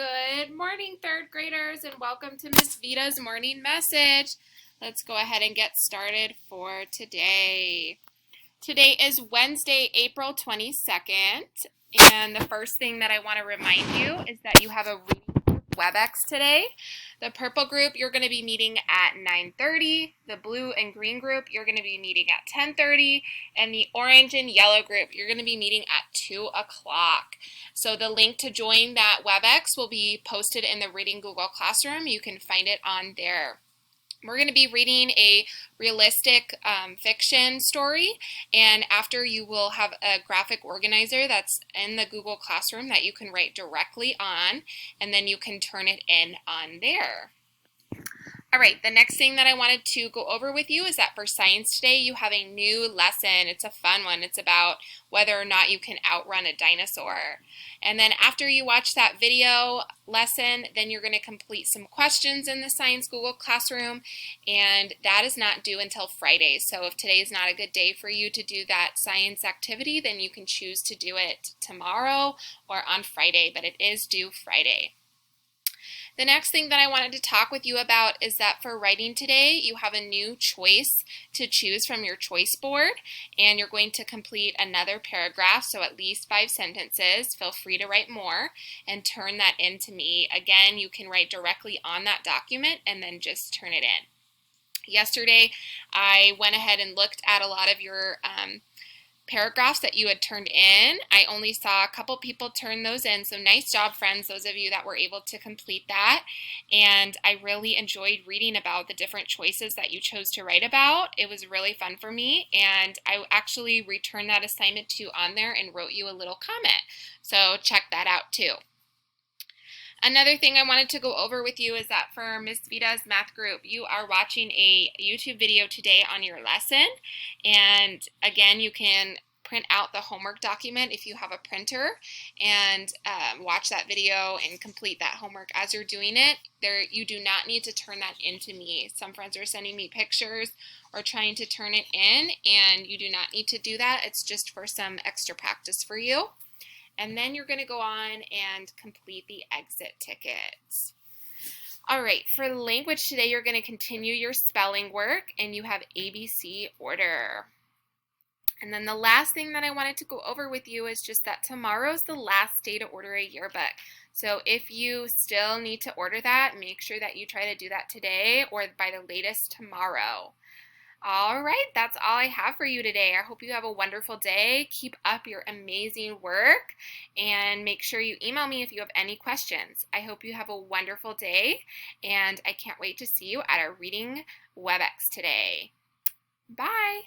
Good morning, third graders, and welcome to Miss Vita's morning message. Let's go ahead and get started for today. Today is Wednesday, April 22nd, and the first thing that I want to remind you is that you have a reading group WebEx today. The purple group, you're going to be meeting at 9:30. The blue and green group, you're going to be meeting at 10:30. And the orange and yellow group, you're going to be meeting at 2 o'clock. So the link to join that WebEx will be posted in the Reading Google Classroom. You can find it on there. We're going to be reading a realistic fiction story, and after you will have a graphic organizer that's in the Google Classroom that you can write directly on, and then you can turn it in on there. All right, the next thing that I wanted to go over with you is that for science today, you have a new lesson. It's a fun one. It's about whether or not you can outrun a dinosaur. And then after you watch that video lesson, then you're going to complete some questions in the Science Google Classroom, and that is not due until Friday. So if today is not a good day for you to do that science activity, then you can choose to do it tomorrow or on Friday, but it is due Friday. The next thing that I wanted to talk with you about is that for writing today, you have a new choice to choose from your choice board, and you're going to complete another paragraph, so at least 5 sentences. Feel free to write more and turn that in to me. Again, you can write directly on that document and then just turn it in. Yesterday, I went ahead and looked at a lot of your paragraphs that you had turned in. I only saw a couple people turn those in, so nice job, friends, those of you that were able to complete that. And I really enjoyed reading about the different choices that you chose to write about. It was really fun for me, and I actually returned that assignment to you on there and wrote you a little comment. So check that out too. Another thing I wanted to go over with you is that for Miss Vita's math group, you are watching a YouTube video today on your lesson. And again, you can print out the homework document if you have a printer and watch that video and complete that homework as you're doing it. You do not need to turn that in to me. Some friends are sending me pictures or trying to turn it in, and you do not need to do that. It's just for some extra practice for you. And then you're going to go on and complete the exit tickets. All right, for language today, you're going to continue your spelling work, and you have ABC order. And then the last thing that I wanted to go over with you is just that tomorrow's the last day to order a yearbook. So if you still need to order that, make sure that you try to do that today or by the latest tomorrow. All right, that's all I have for you today. I hope you have a wonderful day. Keep up your amazing work, and make sure you email me if you have any questions. I hope you have a wonderful day, and I can't wait to see you at our reading WebEx today. Bye.